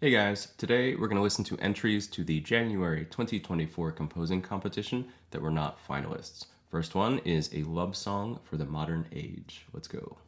Hey guys, today we're going to listen to entries to the January 2024 composing competition that were not finalists. First one is a love song for the modern age. Let's go.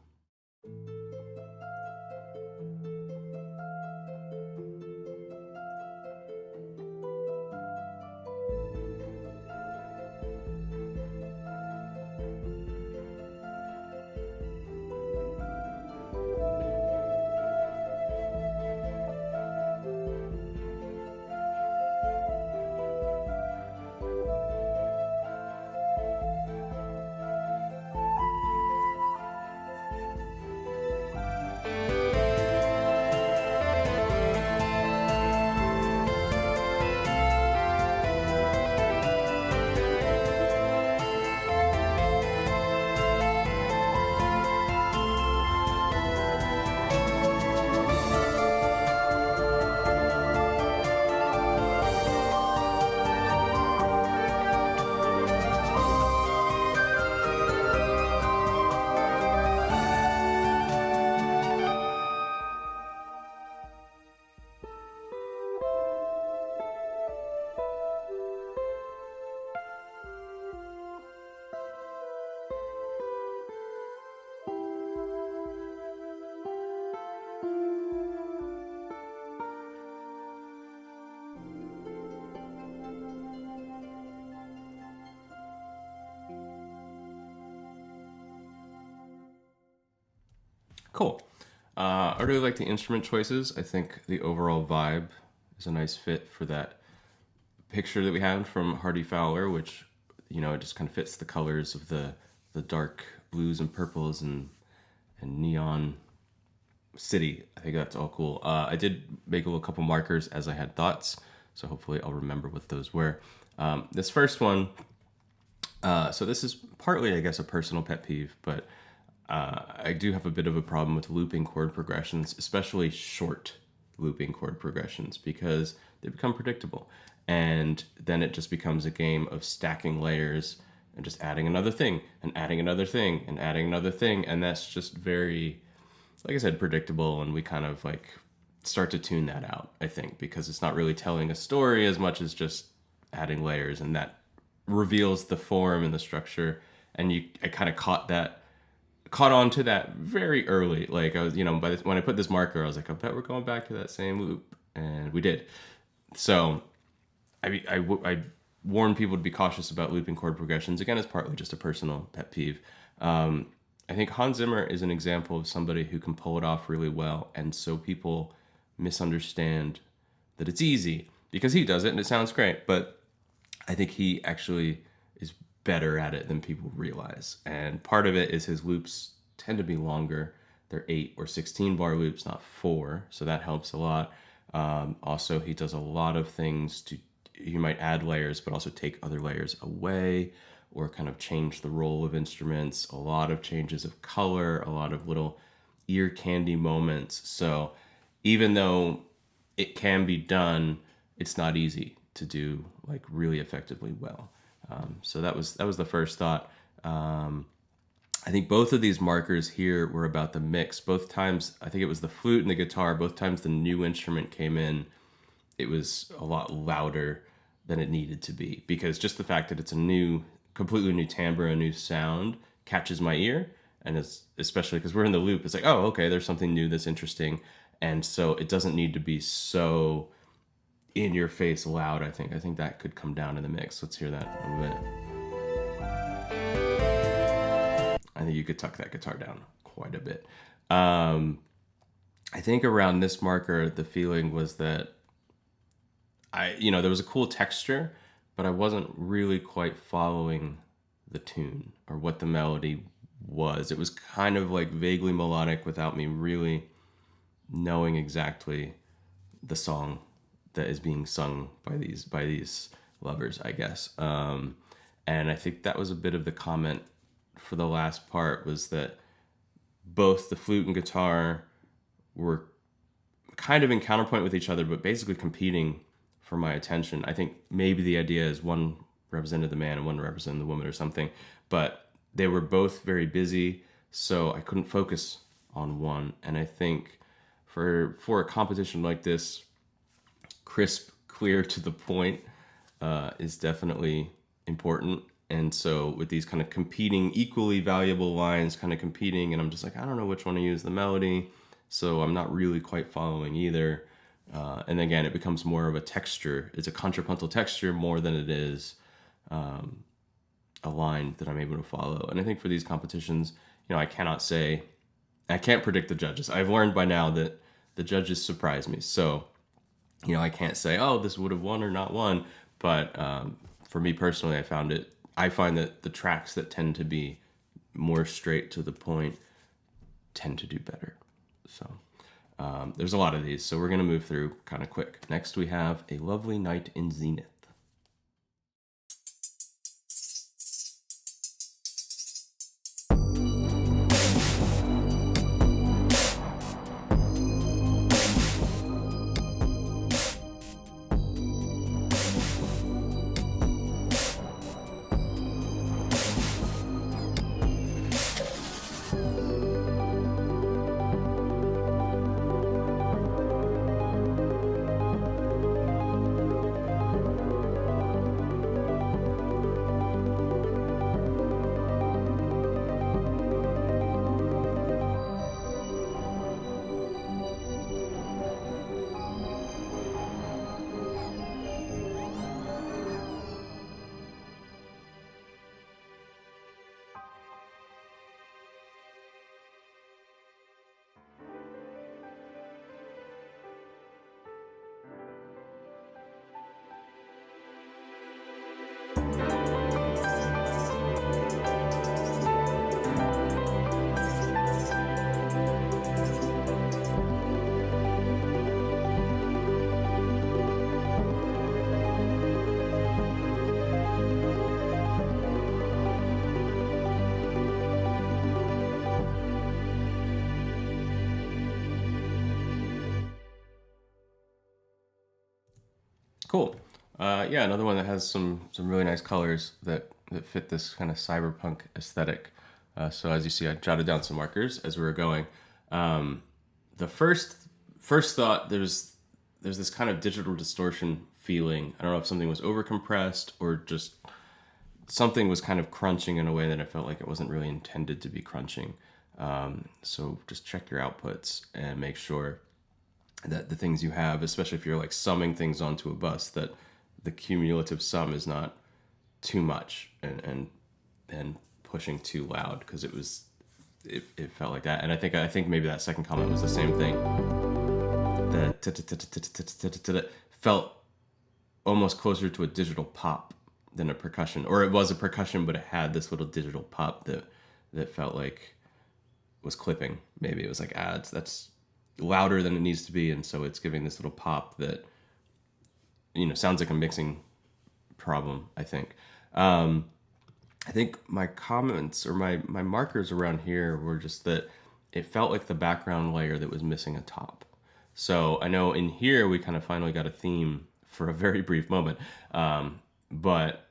Cool. I really like the instrument choices. I think the overall vibe is a nice fit for that picture that we had from Hardy Fowler, which, it just kind of fits the colors of the dark blues and purples and neon city. I think that's all cool. I did make a little couple markers as I had thoughts, so hopefully I'll remember what those were. This first one, so this is partly, I guess, a personal pet peeve, but I do have a bit of a problem with looping chord progressions, especially short looping chord progressions, because they become predictable. And then it just becomes a game of stacking layers and just adding another thing and adding another thing and adding another thing. And that's just very, like I said, predictable. And we kind of like start to tune that out, I think, because it's not really telling a story as much as just adding layers. And that reveals the form and the structure. And I kind of caught on to that very early. Like I was, when I put this marker, I was like, I bet we're going back to that same loop, and we did. So, I warn people to be cautious about looping chord progressions. Again, it's partly just a personal pet peeve. I think Hans Zimmer is an example of somebody who can pull it off really well, and so people misunderstand that it's easy because he does it and it sounds great. But I think he actually is better at it than people realize. And part of it is his loops tend to be longer. They're 8 or 16 bar loops, not 4. So that helps a lot. Also, he does a lot of things you might add layers, but also take other layers away or kind of change the role of instruments. A lot of changes of color, a lot of little ear candy moments. So even though it can be done, it's not easy to do like really effectively well. So that was the first thought. I think both of these markers here were about the mix. Both times, I think it was the flute and the guitar, both times the new instrument came in, it was a lot louder than it needed to be, because just the fact that it's completely new timbre, a new sound catches my ear. And it's especially because we're in the loop, it's like, oh, okay, there's something new that's interesting. And so it doesn't need to be so in your face loud. I think that could come down in the mix. Let's hear that a little bit. I think you could tuck that guitar down quite a bit. I think around this marker, the feeling was that there was a cool texture, but I wasn't really quite following the tune or what the melody was. It was kind of like vaguely melodic without me really knowing exactly the song that is being sung by these lovers, I guess. And I think that was a bit of the comment for the last part, was that both the flute and guitar were kind of in counterpoint with each other, but basically competing for my attention. I think maybe the idea is one represented the man and one represented the woman or something, but they were both very busy, so I couldn't focus on one. And I think for a competition like this, crisp, clear, to the point is definitely important. And so with these kind of competing, equally valuable lines kind of competing, and I'm just like, I don't know which one to use the melody. So I'm not really quite following either. And again, it becomes more of a texture. It's a contrapuntal texture more than it is a line that I'm able to follow. And I think for these competitions, I can't predict the judges. I've learned by now that the judges surprise me. So, I can't say, oh, this would have won or not won. But for me personally, I find that the tracks that tend to be more straight to the point tend to do better. So there's a lot of these. So we're going to move through kind of quick. Next, we have A Lovely Night in Zenith. Cool. Yeah, another one that has some really nice colors that fit this kind of cyberpunk aesthetic. So as you see, I jotted down some markers as we were going. The first thought, there's this kind of digital distortion feeling. I don't know if something was overcompressed or just something was kind of crunching in a way that I felt like it wasn't really intended to be crunching. So just check your outputs and make sure that the things you have, especially if you're like summing things onto a bus, that the cumulative sum is not too much and pushing too loud, because it felt like that. And I think maybe that second comment was the same thing. That felt almost closer to a digital pop than a percussion, or it was a percussion, but it had this little digital pop that felt like was clipping. Maybe it was like ads. That's louder than it needs to be, and so it's giving this little pop that sounds like a mixing problem. I think my comments or my markers around here were just that it felt like the background layer that was missing a top. So I know in here we kind of finally got a theme for a very brief moment, but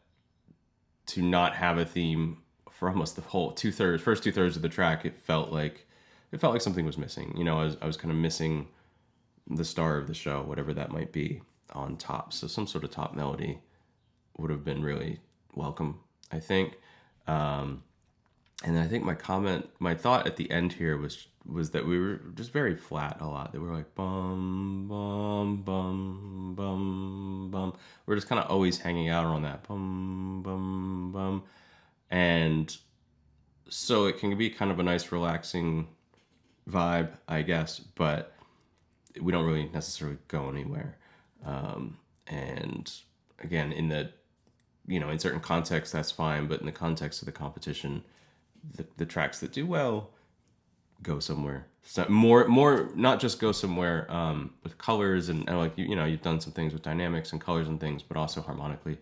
to not have a theme for almost the whole first two thirds of the track, it felt like something was missing. I was kind of missing the star of the show, whatever that might be, on top. So some sort of top melody would have been really welcome, I think. And then I think my thought at the end here was that we were just very flat a lot. That we were like bum bum bum bum bum. We're just kind of always hanging out on that bum bum bum, and so it can be kind of a nice relaxing vibe, I guess, but we don't really necessarily go anywhere. And again, in certain contexts, that's fine, but in the context of the competition, the tracks that do well go somewhere. So more, not just go somewhere with colors and like you've done some things with dynamics and colors and things, but also harmonically.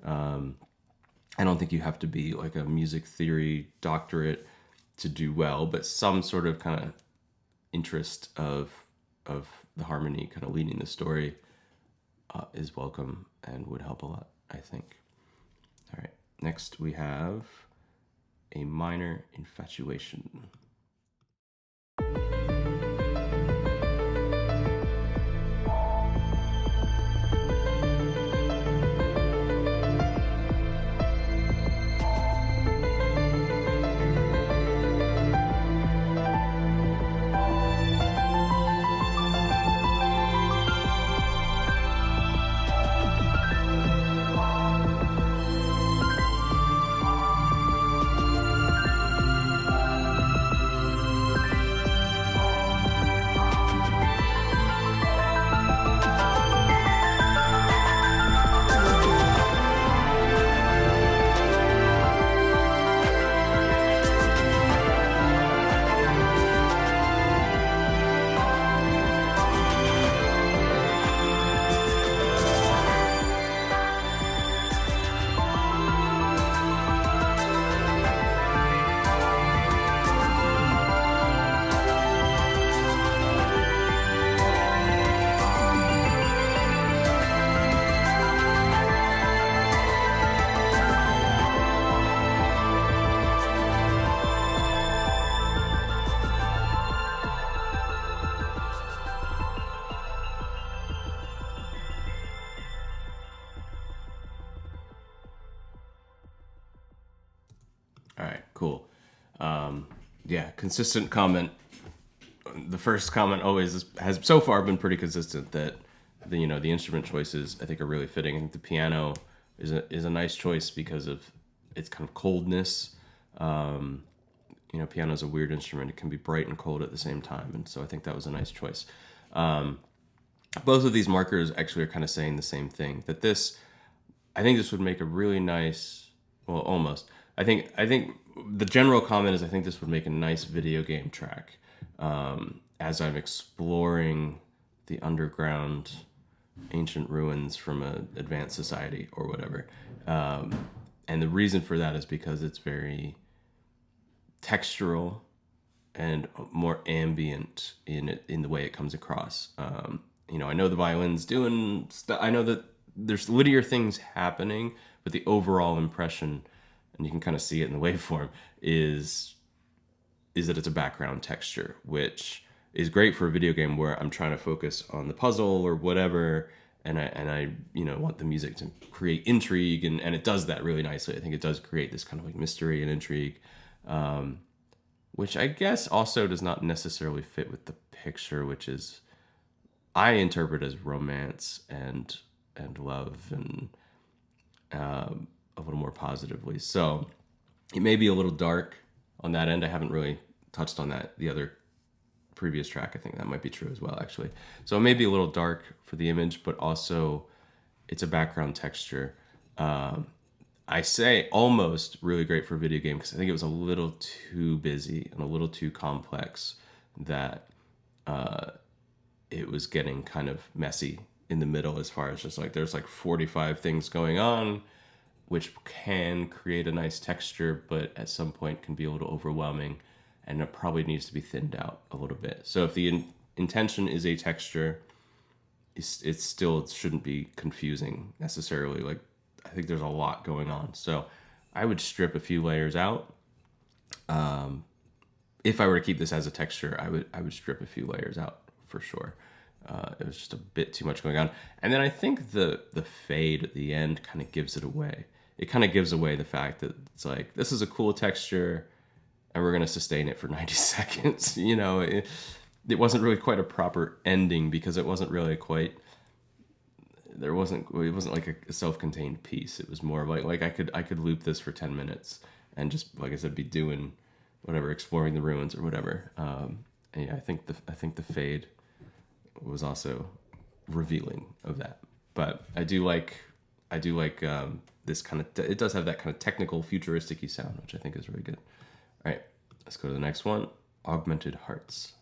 I don't think you have to be like a music theory doctorate to do well, but some sort of kind of interest of the harmony kind of leading the story is welcome and would help a lot, I think. All right, next we have A Minor Infatuation. Yeah, consistent comment. The first comment always has so far been pretty consistent that the instrument choices I think are really fitting. I think the piano is a nice choice because of its kind of coldness. Piano is a weird instrument. It can be bright and cold at the same time, and so I think that was a nice choice. Both of these markers actually are kind of saying the same thing. I think this would make a really nice, well, almost. I think the general comment is I think this would make a nice video game track. As I'm exploring the underground ancient ruins from an advanced society or whatever. And the reason for that is because it's very textural and more ambient in the way it comes across. I know the violin's doing stuff. I know that there's linear things happening, but the overall impression, and you can kind of see it in the waveform, is that it's a background texture, which is great for a video game where I'm trying to focus on the puzzle or whatever, and I want the music to create intrigue, and it does that really nicely. I think it does create this kind of like mystery and intrigue, which I guess also does not necessarily fit with the picture, which is I interpret as romance and love and a little more positively. So it may be a little dark on that end. I haven't really touched on that. The other previous track, I think that might be true as well, actually. So it may be a little dark for the image, but also it's a background texture. I say almost really great for a video game because I think it was a little too busy and a little too complex that it was getting kind of messy in the middle as far as just like there's like 45 things going on, which can create a nice texture, but at some point can be a little overwhelming, and it probably needs to be thinned out a little bit. So if the intention is a texture, it still shouldn't be confusing necessarily. Like I think there's a lot going on, so I would strip a few layers out. If I were to keep this as a texture, I would strip a few layers out for sure. It was just a bit too much going on, and then I think the fade at the end kind of gives it away. It kind of gives away the fact that it's like this is a cool texture, and we're gonna sustain it for 90 seconds. It wasn't really quite a proper ending because it wasn't really quite. It wasn't like a self-contained piece. It was more of like I could loop this for 10 minutes and just, like I said, be doing whatever, exploring the ruins or whatever. And yeah, I think the fade was also revealing of that. But I do like this kind of. It does have that kind of technical, futuristic-y sound, which I think is really good. All right, let's go to the next one. Augmented Hearts.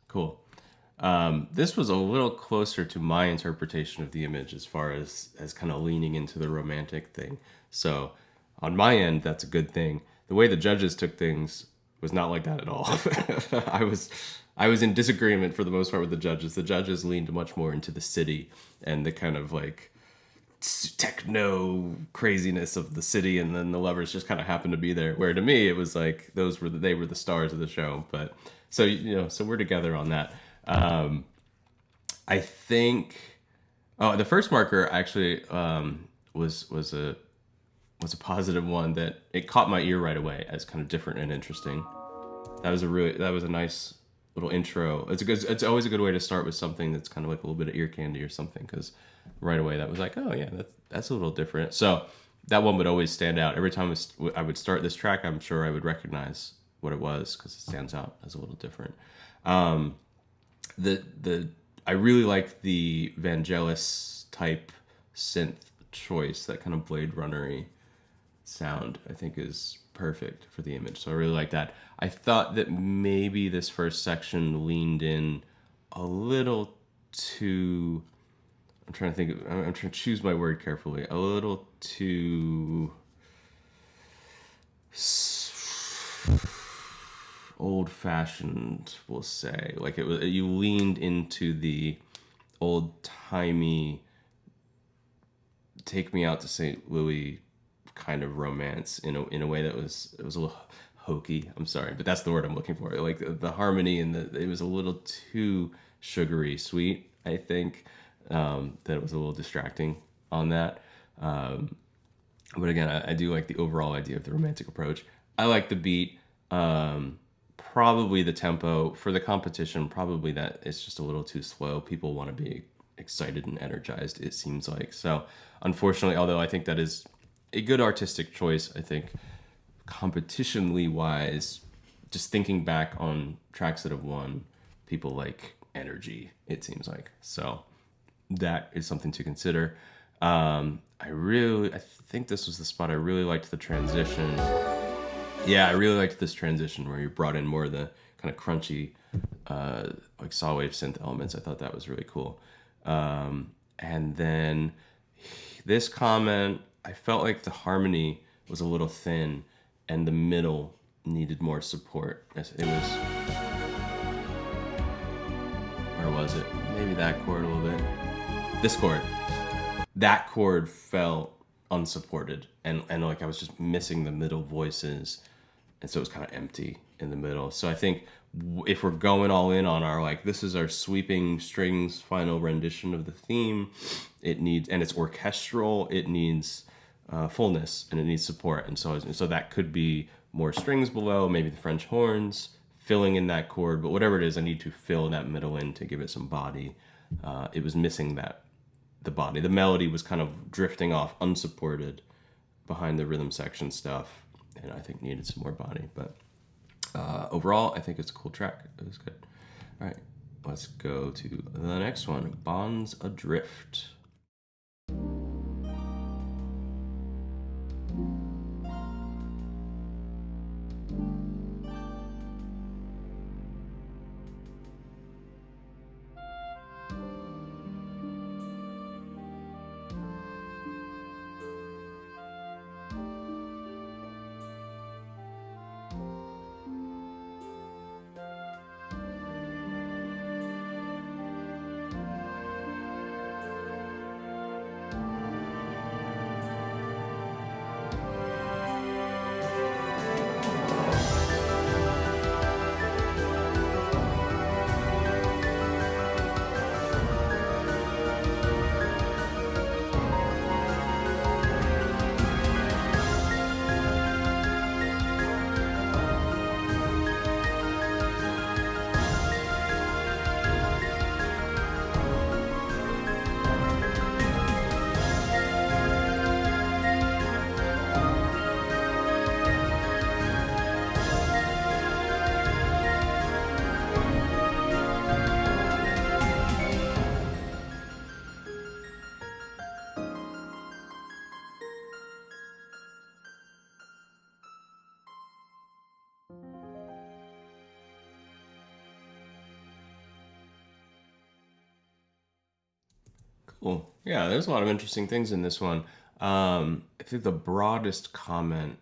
Cool. This was a little closer to my interpretation of the image as far as kind of leaning into the romantic thing. So on my end, that's a good thing. The way the judges took things was not like that at all. I was in disagreement for the most part with the judges. The judges leaned much more into the city and the kind of like techno craziness of the city, and then the lovers just kind of happened to be there. Where to me, it was like they were the stars of the show. But so so we're together on that. I think. Oh, the first marker actually was a positive one that it caught my ear right away as kind of different and interesting. That was a nice little intro. It's always a good way to start with something that's kind of like a little bit of ear candy or something, because right away that was like, oh yeah, that's a little different. So that one would always stand out every time I would start this track. I'm sure I would recognize what it was because it stands out as a little different. The I really like the Vangelis type synth choice, that kind of Blade Runner-y sound, I think is perfect for the image. So I really like that. I thought that maybe this first section leaned in a little too, I'm trying to choose my word carefully, a little too old-fashioned, we'll say. Like you leaned into the old-timey take me out to St. Louis kind of romance in a way that was a little hokey. I'm sorry, but that's the word I'm looking for. Like the harmony and it was a little too sugary sweet, I think, that it was a little distracting on that. But again, I do like the overall idea of the romantic approach. I like the beat. Probably the tempo for the competition, probably that it's just a little too slow. People want to be excited and energized, it seems like. So unfortunately, although I think that is a good artistic choice, I think competitionally wise, just thinking back on tracks that have won, people like energy, it seems like. So that is something to consider. I think this was the spot I really liked the transition. Yeah, I really liked this transition where you brought in more of the kind of crunchy, like saw wave synth elements. I thought that was really cool. And then this comment, I felt like the harmony was a little thin and the middle needed more support. It was, where was it? Maybe that chord a little bit. This chord. That chord felt unsupported and like I was just missing the middle voices. And so it was kind of empty in the middle. So I think if we're going all in on our, like, this is our sweeping strings final rendition of the theme, and it's orchestral, it needs fullness and it needs support. And so that could be more strings below, maybe the French horns filling in that chord, but whatever it is, I need to fill that middle in to give it some body. It was missing the body. The melody was kind of drifting off unsupported behind the rhythm section stuff. And I think needed some more body, but overall, I think it's a cool track. It was good. All right, let's go to the next one, Bonds Adrift. Cool. Yeah, there's a lot of interesting things in this one. I think the broadest comment,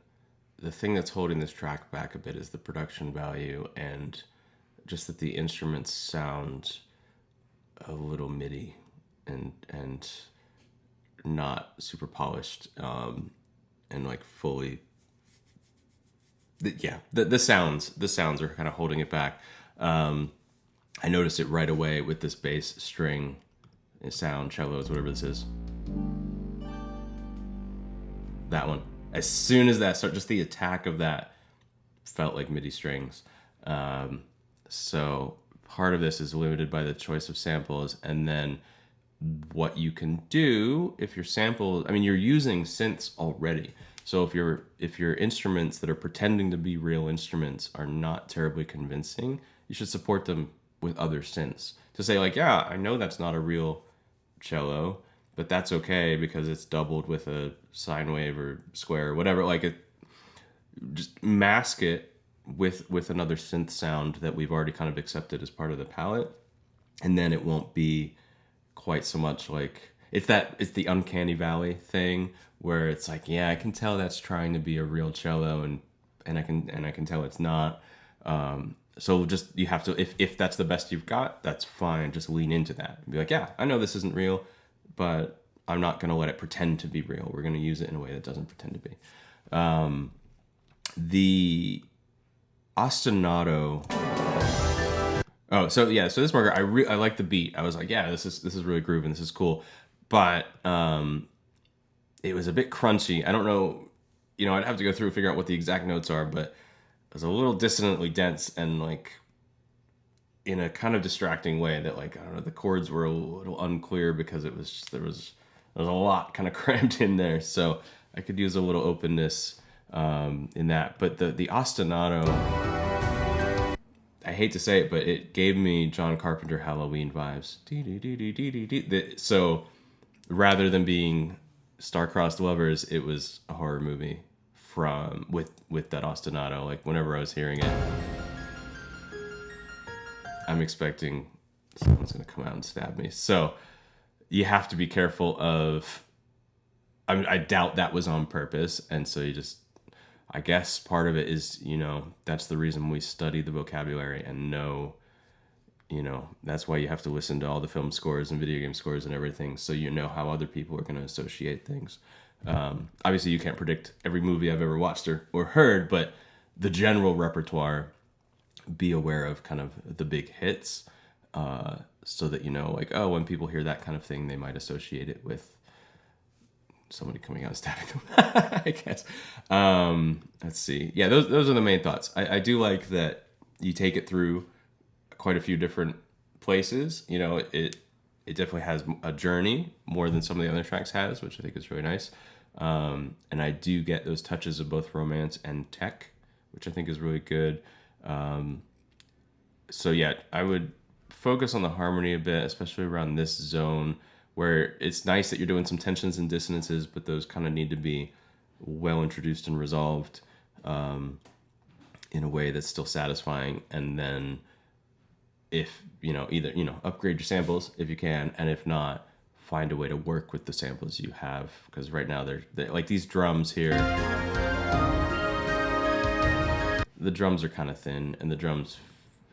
the thing that's holding this track back a bit, is the production value and just that the instruments sound a little MIDI and not super polished, and like fully. The sounds are kind of holding it back. I noticed it right away with this bass string sound, cellos, whatever this is. That one. As soon as that started, just the attack of that felt like MIDI strings. So part of this is limited by the choice of samples, and then what you can do if your samples, I mean, you're using synths already. So if your instruments that are pretending to be real instruments are not terribly convincing, you should support them with other synths. To say like, yeah, I know that's not a real cello, but that's okay because it's doubled with a sine wave or square or whatever. Like, it, just mask it with another synth sound that we've already kind of accepted as part of the palette, and then it won't be quite so much like it's the uncanny valley thing where it's like, yeah, I can tell that's trying to be a real cello, and I can tell it's not. So just, you have to, if that's the best you've got, that's fine. Just lean into that and be like, yeah, I know this isn't real, but I'm not going to let it pretend to be real. We're going to use it in a way that doesn't pretend to be. The ostinato. Oh, so this marker, I like the beat. I was like, yeah, this is really grooving. This is cool, but it was a bit crunchy. I don't know, I'd have to go through and figure out what the exact notes are, but it was a little dissonantly dense and like in a kind of distracting way that, like, I don't know, the chords were a little unclear because it was just, there was a lot kind of crammed in there. So I could use a little openness in that. But the ostinato, I hate to say it, but it gave me John Carpenter Halloween vibes. So rather than being star-crossed lovers, it was a horror movie with that ostinato. Like, whenever I was hearing it, I'm expecting someone's gonna come out and stab me. So you have to be careful of. I doubt that was on purpose, and so you just. I guess part of it is, that's the reason we study the vocabulary and know, that's why you have to listen to all the film scores and video game scores and everything, so you know how other people are going to associate things. Obviously, you can't predict every movie I've ever watched or heard, but the general repertoire, be aware of kind of the big hits, so that, like, oh, when people hear that kind of thing, they might associate it with somebody coming out and stabbing them, I guess. Let's see. Yeah, those are the main thoughts. I do like that you take it through quite a few different places. It definitely has a journey more than some of the other tracks has, which I think is really nice. And I do get those touches of both romance and tech, which I think is really good. So yeah, I would focus on the harmony a bit, especially around this zone, where it's nice that you're doing some tensions and dissonances, but those kind of need to be well introduced and resolved in a way that's still satisfying. And then if, either, upgrade your samples if you can, and if not, find a way to work with the samples you have. Because right now they're like these drums here. The drums are kind of thin, and the drums,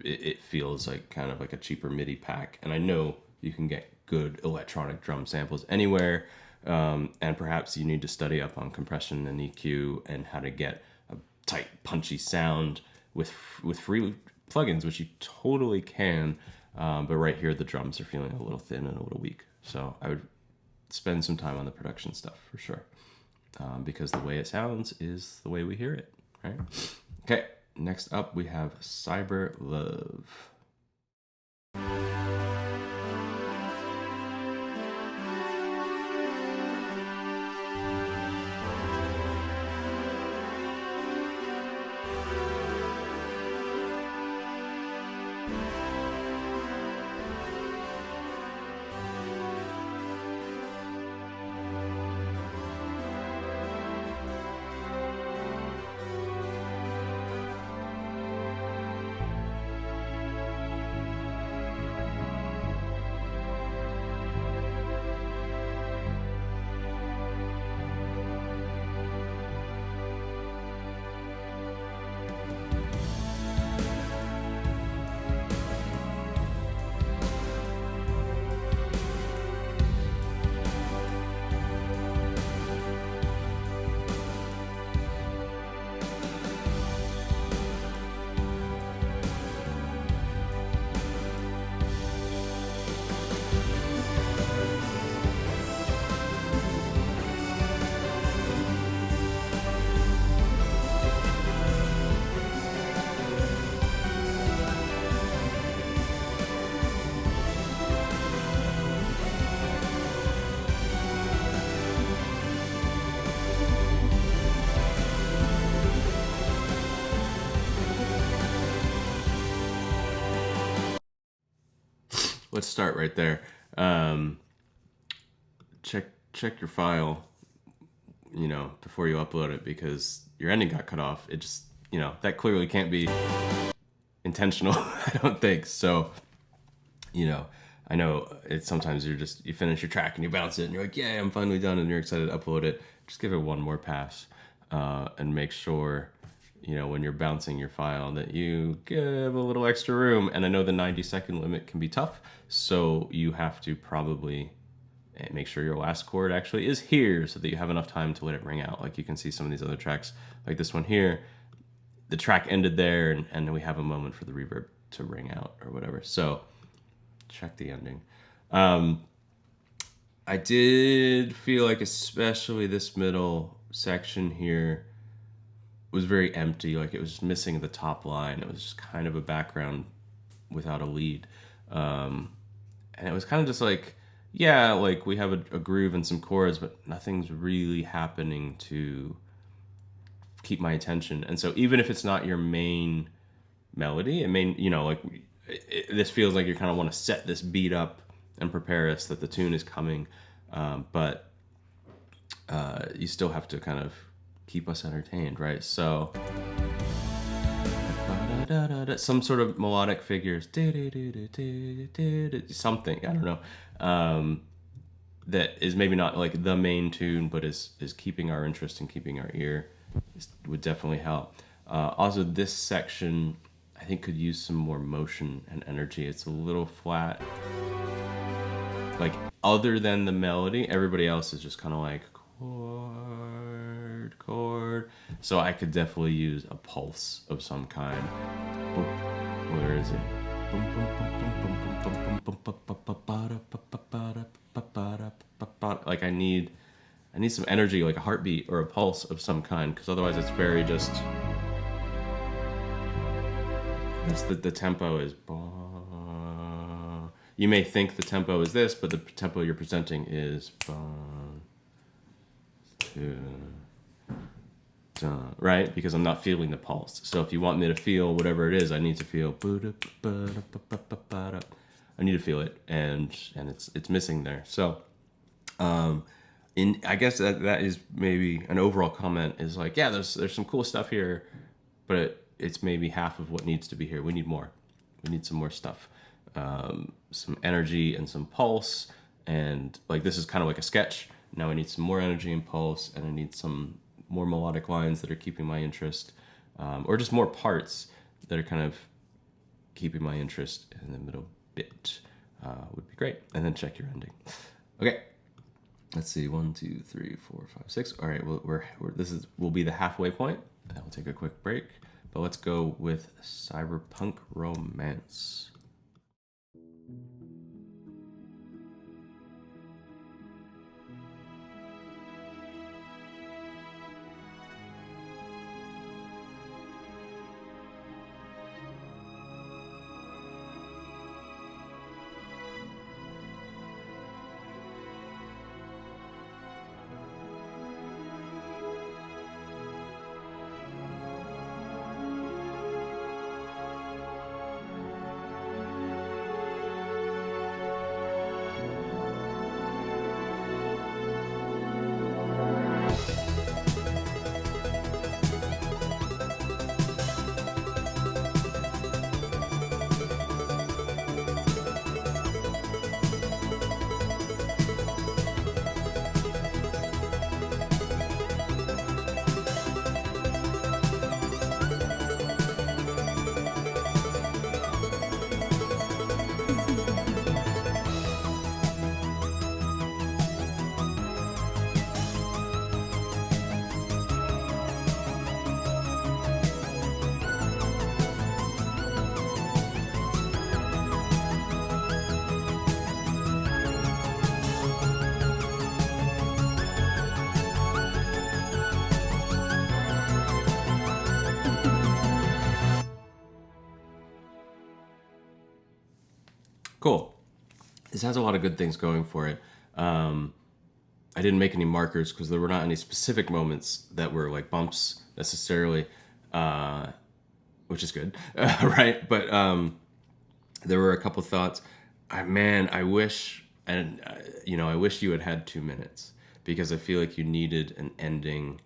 it feels like kind of like a cheaper MIDI pack. And I know you can get good electronic drum samples anywhere, and perhaps you need to study up on compression and EQ and how to get a tight, punchy sound with free plugins, which you totally can. But right here, the drums are feeling a little thin and a little weak. So I would spend some time on the production stuff for sure, because the way it sounds is the way we hear it, right? Okay, next up we have Cyber Love. let's start right there. Um, check your file, before you upload it, because your ending got cut off. It just, that clearly can't be intentional. I don't think so. I know it's sometimes you finish your track and you bounce it and you're like, yeah, I'm finally done, and you're excited to upload it. Just give it one more pass, and make sure, when you're bouncing your file, that you give a little extra room. And I know the 90-second limit can be tough, so you have to probably make sure your last chord actually is here so that you have enough time to let it ring out. Like you can see some of these other tracks, like this one here, the track ended there, and we have a moment for the reverb to ring out or whatever. So check the ending. I did feel like especially this middle section here was very empty. Like it was missing the top line. It was just kind of a background without a lead. And it was kind of just like, yeah, like we have a groove and some chords, but nothing's really happening to keep my attention. And so even if it's not your main melody, this feels like you kind of want to set this beat up and prepare us that the tune is coming. But you still have to kind of keep us entertained, right? So some sort of melodic figures, something, I don't know, that is maybe not like the main tune, but is keeping our interest and keeping our ear, would definitely help. Also, this section I think could use some more motion and energy. It's a little flat. Like, other than the melody, everybody else is just kind of like chord. So I could definitely use a pulse of some kind. Where is it? Like I need some energy, like a heartbeat or a pulse of some kind, because otherwise it's very just. The tempo is. You may think the tempo is this, but the tempo you're presenting is. Right? Because I'm not feeling the pulse. So if you want me to feel whatever it is, I need to feel. I need to feel it, and it's missing there. So, I guess that is maybe an overall comment. Is like, yeah, there's some cool stuff here, but it's maybe half of what needs to be here. We need more. We need some more stuff, some energy and some pulse. And like this is kind of like a sketch. Now I need some more energy and pulse, and I need some more melodic lines that are keeping my interest, or just more parts that are kind of keeping my interest in the middle bit. Would be great. And then check your ending. Okay, let's see. 1, 2, 3, 4, 5, 6. All right. Well, will be the halfway point. And we'll take a quick break. But let's go with Cyberpunk Romance. Cool. This has a lot of good things going for it. I didn't make any markers because there were not any specific moments that were like bumps necessarily, which is good, right? But there were a couple thoughts. I wish, and I wish you had had 2 minutes, because I feel like you needed an ending.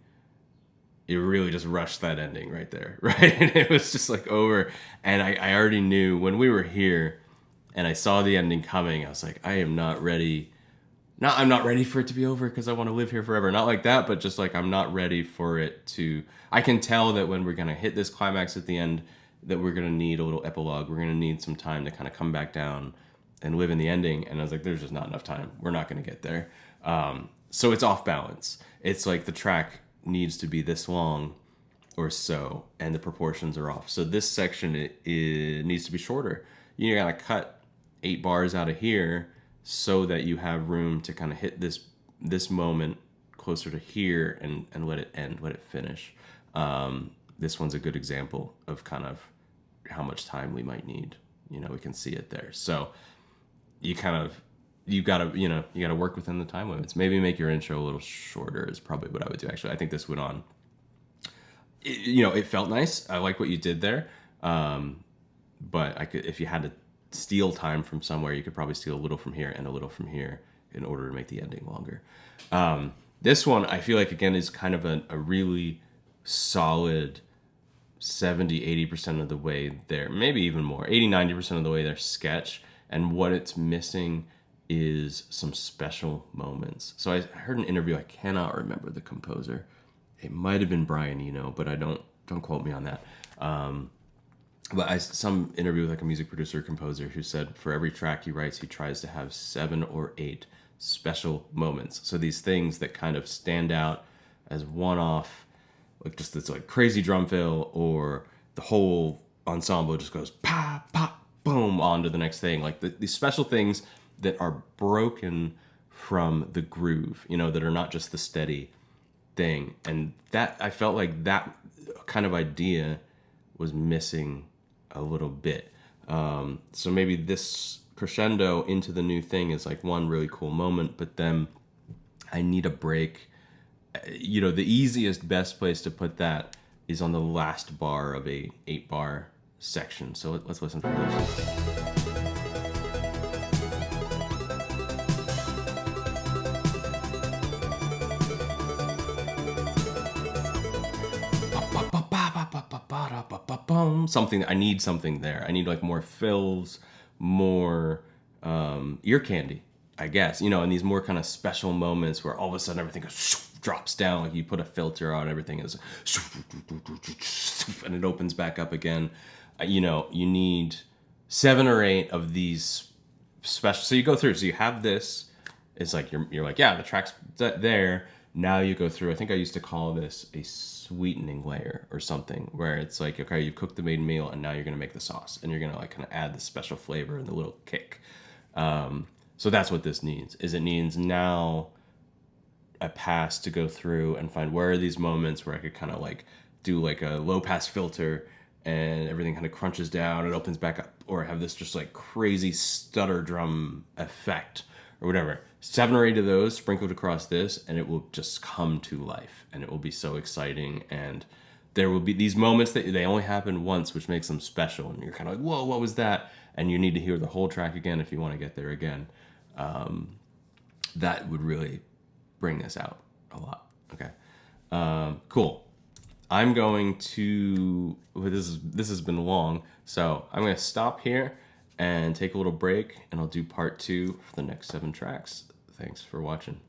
You really just rushed that ending right there, right? And it was just like over. And I already knew when we were here and I saw the ending coming, I was like, I am not ready. Not, I'm not ready for it to be over because I want to live here forever. Not like that, but just like I'm not ready for it to. I can tell that when we're going to hit this climax at the end, that we're going to need a little epilogue. We're going to need some time to kind of come back down and live in the ending. And I was like, there's just not enough time. We're not going to get there. So it's off balance. It's like the track needs to be this long or so, and the proportions are off. So this section it needs to be shorter. You gotta cut 8 bars out of here so that you have room to kind of hit this moment closer to here and let it end, let it finish. This one's a good example of kind of how much time we might need. We can see it there. So you gotta work within the time limits. Maybe make your intro a little shorter is probably what I would do. Actually, I think this went on. It felt nice. I like what you did there. But if you had to steal time from somewhere, you could probably steal a little from here and a little from here in order to make the ending longer. This one, I feel like, again, is kind of a really solid 70-80% of the way there, maybe even more, 80-90% of the way there sketch. And what it's missing is some special moments. So I heard an interview, I cannot remember the composer. It might have been Brian Eno, but don't quote me on that. But some interview with like a music producer or composer who said for every track he writes, he tries to have 7 or 8 special moments. So these things that kind of stand out as one-off, like just this like crazy drum fill, or the whole ensemble just goes pop, pop, boom, on to the next thing. Like these special things that are broken from the groove, that are not just the steady thing. And that, I felt like that kind of idea was missing a little bit. So maybe this crescendo into the new thing is like one really cool moment, but then I need a break. The easiest, best place to put that is on the last bar of a 8-bar section. So let's listen for this. Something, I need something there. I need like more fills, more ear candy, I guess, and these more kind of special moments where all of a sudden everything goes, drops down, like you put a filter on, everything is and it opens back up again. You need 7 or 8 of these special. So you go through, so you have this, it's like you're like, yeah, the track's there. Now you go through, I think I used to call this a sweetening layer or something, where it's like, okay, you've cooked the main meal and now you're going to make the sauce, and you're going to like kind of add the special flavor and the little kick. So that's what this needs, is it needs now a pass to go through and find where are these moments where I could kind of like do like a low pass filter and everything kind of crunches down and opens back up, or have this just like crazy stutter drum effect or whatever. 7 or 8 of those sprinkled across this, and it will just come to life, and it will be so exciting. And there will be these moments that they only happen once, which makes them special, and you're kind of like, whoa, what was that? And you need to hear the whole track again if you want to get there again. That would really bring this out a lot. Okay, cool. I'm going to, this has been long, so I'm going to stop here and take a little break, and I'll do part 2 for the next 7 tracks. Thanks for watching.